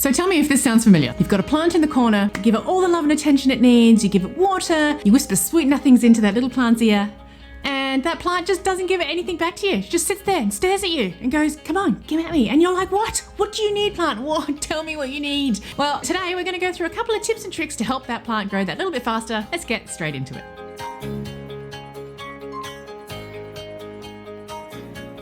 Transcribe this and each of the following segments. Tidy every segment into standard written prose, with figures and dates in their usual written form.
So tell me if this sounds familiar. You've got a plant in the corner, you give it all the love and attention it needs, you give it water, you whisper sweet nothings into that little plant's ear, and that plant just doesn't give it anything back to you. It just sits there and stares at you and goes, come on, give at me. And you're like, what? What do you need, plant? What? Tell me what you need. Well, today we're gonna go through a couple of tips and tricks to help that plant grow that little bit faster. Let's get straight into it.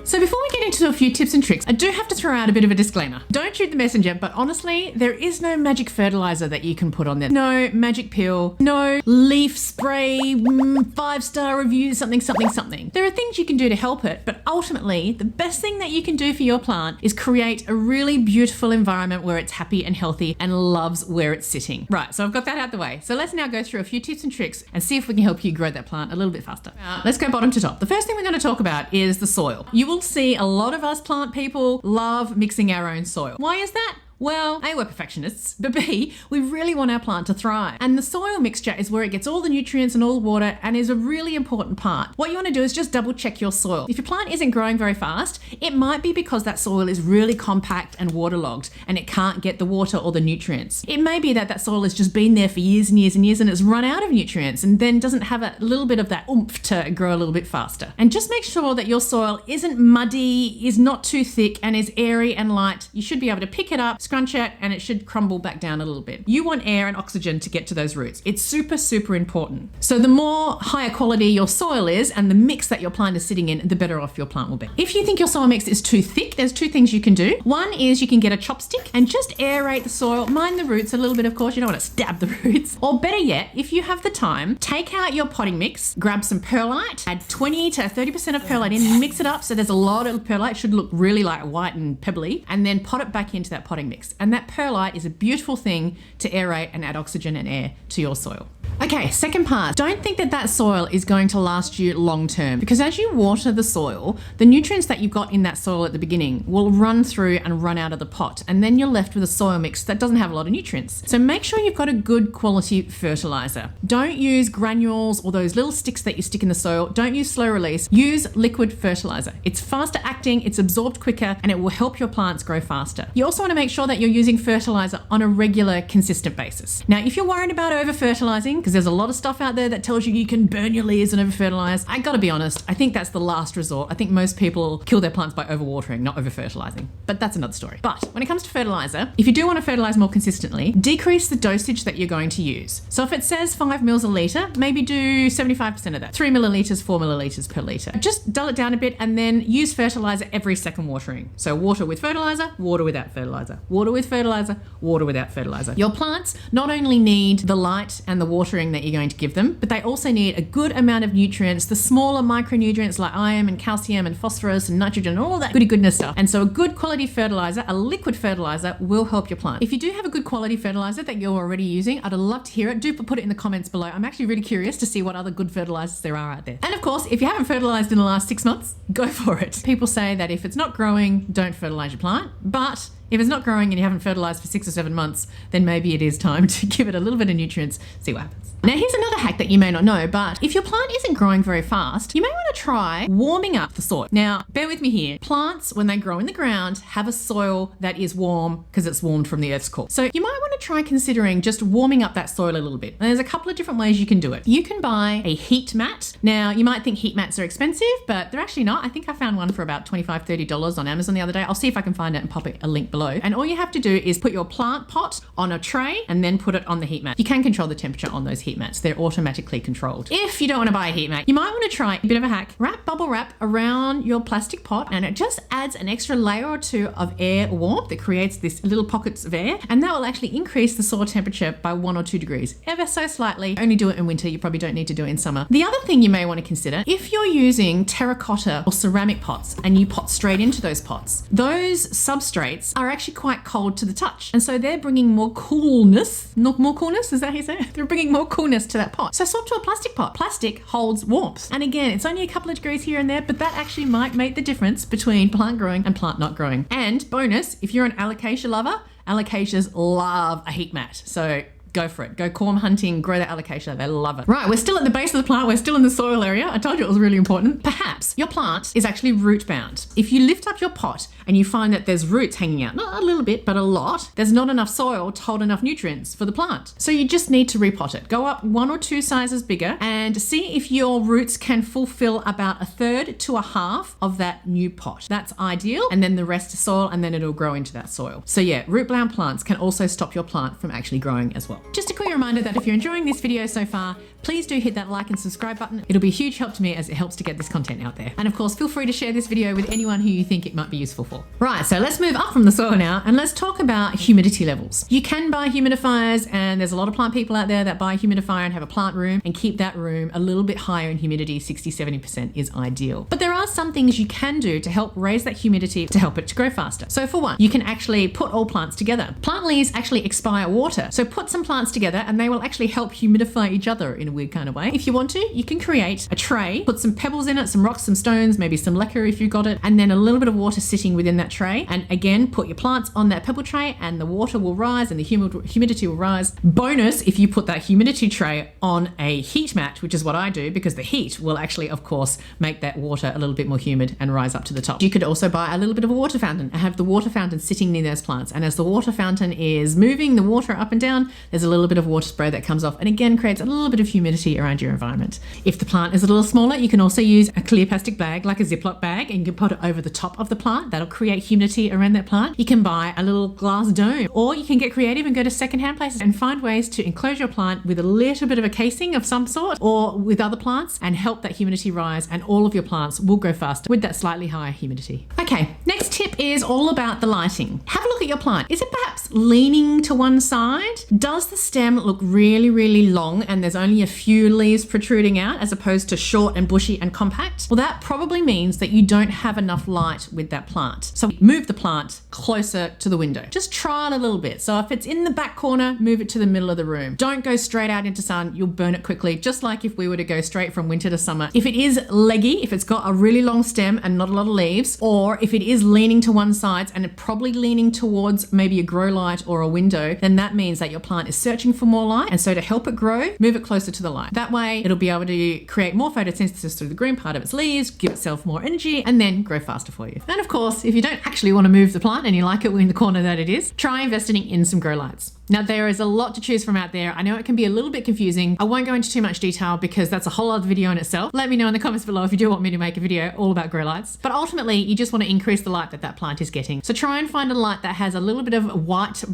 So before we get into a few tips and tricks, I do have to throw out a bit of a disclaimer. Don't shoot the messenger, but honestly, there is no magic fertilizer that you can put on there. No magic pill, no leaf spray, 5-star review, something. There are things you can do to help it, but ultimately, the best thing that you can do for your plant is create a really beautiful environment where it's happy and healthy and loves where it's sitting. Right, so I've got that out the way. So let's now go through a few tips and tricks and see if we can help you grow that plant a little bit faster. Let's go bottom to top. The first thing we're going to talk about is the soil. You will see a lot of us plant people love mixing our own soil. Why is that? Well, A, we're perfectionists, but B, we really want our plant to thrive. And the soil mixture is where it gets all the nutrients and all the water and is a really important part. What you want to do is just double check your soil. If your plant isn't growing very fast, it might be because that soil is really compact and waterlogged and it can't get the water or the nutrients. It may be that that soil has just been there for years and years and years and it's run out of nutrients and then doesn't have a little bit of that oomph to grow a little bit faster. And just make sure that your soil isn't muddy, is not too thick and is airy and light. You should be able to pick it up, scrunch it, and it should crumble back down a little bit. You want air and oxygen to get to those roots. It's super important. So the more higher quality your soil is and the mix that your plant is sitting in, the better off your plant will be. If you think your soil mix is too thick, there's two things you can do. One is you can get a chopstick and just aerate the soil, mind the roots a little bit, of course, you don't want to stab the roots. Or better yet, if you have the time, take out your potting mix, grab some perlite, add 20 to 30% of perlite in, mix it up so there's a lot of perlite, should look really like white and pebbly, and then pot it back into that potting mix. And that perlite is a beautiful thing to aerate and add oxygen and air to your soil. Okay, second part. Don't think that that soil is going to last you long term, because as you water the soil, the nutrients that you've got in that soil at the beginning will run through and run out of the pot, and then you're left with a soil mix that doesn't have a lot of nutrients. So make sure you've got a good quality fertilizer. Don't use granules or those little sticks that you stick in the soil. Don't use slow release. Use liquid fertilizer. It's faster acting, it's absorbed quicker, and it will help your plants grow faster. You also want to make sure that you're using fertilizer on a regular, consistent basis. Now, if you're worried about over fertilizing, because there's a lot of stuff out there that tells you can burn your leaves and over fertilize, I gotta be honest, I think that's the last resort. I think most people kill their plants by overwatering, not over fertilizing. But that's another story. But when it comes to fertilizer, if you do want to fertilize more consistently, decrease the dosage that you're going to use. So if it says 5 mils a litre, maybe do 75% of that. 3 millilitres, 4 millilitres per litre. Just dull it down a bit and then use fertilizer every second watering. So water with fertilizer, water without fertilizer. Water with fertilizer, water without fertilizer. Your plants not only need the light and the watering that you're going to give them, but they also need a good amount of nutrients, the smaller micronutrients like iron and calcium and phosphorus and nitrogen and all that goody goodness stuff. And so a good quality fertilizer, a liquid fertilizer, will help your plant. If you do have a good quality fertilizer that you're already using, I'd love to hear it. Do put it in the comments below. I'm actually really curious to see what other good fertilizers there are out there. And of course, if you haven't fertilized in the last 6 months, go for it. People say that if it's not growing, don't fertilize your plant, but if it's not growing and you haven't fertilized for 6 or 7 months, then maybe it is time to give it a little bit of nutrients, see what happens. Now here's another hack that you may not know, but if your plant isn't growing very fast, you may want to try warming up the soil. Now, bear with me here. Plants, when they grow in the ground, have a soil that is warm because it's warmed from the earth's core. So you might want to try considering just warming up that soil a little bit. And there's a couple of different ways you can do it. You can buy a heat mat. Now, you might think heat mats are expensive, but they're actually not. I think I found one for about $25, $30 on Amazon the other day. I'll see if I can find it and pop a link below. And all you have to do is put your plant pot on a tray and then put it on the heat mat. You can control the temperature on those heat mats. They're automatically controlled. If you don't want to buy a heat mat, you might want to try a bit of a hack. Wrap bubble wrap around your plastic pot and it just adds an extra layer or two of air warmth that creates this little pockets of air, and that will actually increase the soil temperature by 1 or 2 degrees, ever so slightly. Only do it in winter. You probably don't need to do it in summer. The other thing you may want to consider, if you're using terracotta or ceramic pots and you pot straight into those pots, those substrates are actually quite cold to the touch. And so they're bringing more coolness, not more coolness, is that how you say it? They're bringing more coolness to that pot. So swap to a plastic pot. Plastic holds warmth. And again, it's only a couple of degrees here and there, but that actually might make the difference between plant growing and plant not growing. And bonus, if you're an alocasia lover, alocasias love a heat mat. So go for it. Go corm hunting, grow that alocasia. They love it. Right, we're still at the base of the plant. We're still in the soil area. I told you it was really important. Perhaps your plant is actually root bound. If you lift up your pot and you find that there's roots hanging out, not a little bit, but a lot, there's not enough soil to hold enough nutrients for the plant. So you just need to repot it. Go up 1 or 2 sizes bigger and see if your roots can fulfill about 1/3 to 1/2 of that new pot. That's ideal. And then the rest is soil, and then it'll grow into that soil. So yeah, root bound plants can also stop your plant from actually growing as well. Just a quick reminder that if you're enjoying this video so far, please do hit that like and subscribe button. It'll be a huge help to me as it helps to get this content out there. And of course, feel free to share this video with anyone who you think it might be useful for. Right, so let's move up from the soil now and let's talk about humidity levels. You can buy humidifiers, and there's a lot of plant people out there that buy a humidifier and have a plant room and keep that room a little bit higher in humidity. 60-70% is ideal. But there are some things you can do to help raise that humidity to help it to grow faster. So for one, you can actually put all plants together. Plant leaves actually expire water. So put some plants together and they will actually help humidify each other in a weird kind of way. If you want to, you can create a tray, put some pebbles in it, some rocks, some stones, maybe some lacquer if you've got it, and then a little bit of water sitting within that tray. And again, put your plants on that pebble tray and the water will rise and the humidity will rise. Bonus if you put that humidity tray on a heat mat, which is what I do, because the heat will actually, of course, make that water a little bit more humid and rise up to the top. You could also buy a little bit of a water fountain and have the water fountain sitting near those plants. And as the water fountain is moving the water up and down, there's a little bit of water spray that comes off and again creates a little bit of humidity around your environment. If the plant is a little smaller, you can also use a clear plastic bag, like a Ziploc bag, and you can put it over the top of the plant. That'll create humidity around that plant. You can buy a little glass dome, or you can get creative and go to secondhand places and find ways to enclose your plant with a little bit of a casing of some sort or with other plants and help that humidity rise, and all of your plants will grow faster with that slightly higher humidity. Okay, next tip is all about the lighting. Have a look at your plant. Is it perhaps leaning to one side? Does the stem look really, really long and there's only a few leaves protruding out as opposed to short and bushy and compact? Well, that probably means that you don't have enough light with that plant. So move the plant closer to the window. Just try it a little bit. So if it's in the back corner, move it to the middle of the room. Don't go straight out into sun. You'll burn it quickly, just like if we were to go straight from winter to summer. If it is leggy, if it's got a really long stem and not a lot of leaves, or if it is leaning to one side and probably leaning towards maybe a grow light or a window, then that means that your plant is searching for more light. And so to help it grow, move it closer to the light. That way it'll be able to create more photosynthesis through the green part of its leaves, give itself more energy, and then grow faster for you. And of course, if you don't actually want to move the plant and you like it in the corner that it is, try investing in some grow lights. Now, there is a lot to choose from out there. I know it can be a little bit confusing. I won't go into too much detail because that's a whole other video in itself. Let me know in the comments below if you do want me to make a video all about grow lights. But ultimately, you just want to increase the light that that plant is getting. So try and find a light that has a little bit of white.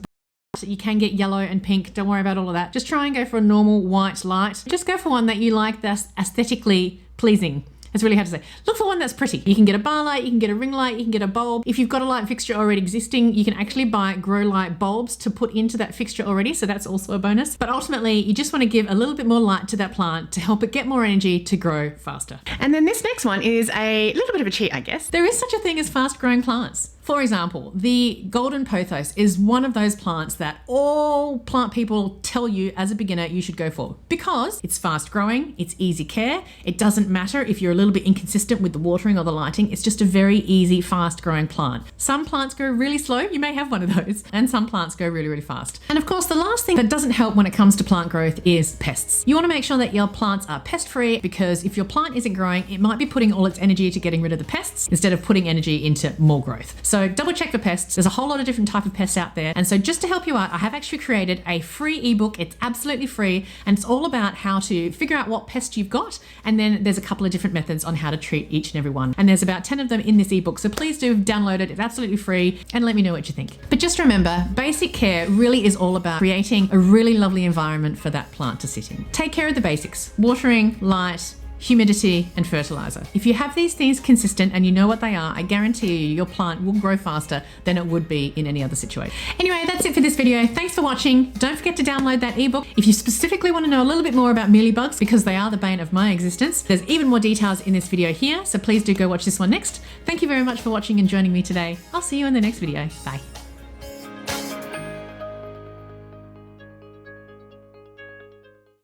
You can get yellow and pink. Don't worry about all of that. Just try and go for a normal white light. Just go for one that you like that's aesthetically pleasing. It's really hard to say. Look for one that's pretty. You can get a bar light, you can get a ring light, you can get a bulb. If you've got a light fixture already existing, you can actually buy grow light bulbs to put into that fixture already. So that's also a bonus. But ultimately, you just want to give a little bit more light to that plant to help it get more energy to grow faster. And then this next one is a little bit of a cheat, I guess. There is such a thing as fast growing plants. For example, the golden pothos is one of those plants that all plant people tell you as a beginner you should go for because it's fast growing, it's easy care, it doesn't matter if you're a little bit inconsistent with the watering or the lighting, it's just a very easy, fast growing plant. Some plants grow really slow, you may have one of those, and some plants go really, really fast. And of course, the last thing that doesn't help when it comes to plant growth is pests. You want to make sure that your plants are pest free because if your plant isn't growing, it might be putting all its energy to getting rid of the pests instead of putting energy into more growth. So double check for pests. There's a whole lot of different types of pests out there. And so just to help you out, I have actually created a free ebook. It's absolutely free. And it's all about how to figure out what pest you've got. And then there's a couple of different methods on how to treat each and every one. And there's about 10 of them in this ebook. So please do download it. It's absolutely free. And let me know what you think. But just remember, basic care really is all about creating a really lovely environment for that plant to sit in. Take care of the basics: watering, light, humidity, and fertilizer. If you have these things consistent and you know what they are, I guarantee you your plant will grow faster than it would be in any other situation. Anyway, that's it for this video. Thanks for watching. Don't forget to download that ebook. If you specifically want to know a little bit more about mealybugs, because they are the bane of my existence, there's even more details in this video here, so please do go watch this one next. Thank you very much for watching and joining me today. I'll see you in the next video. Bye.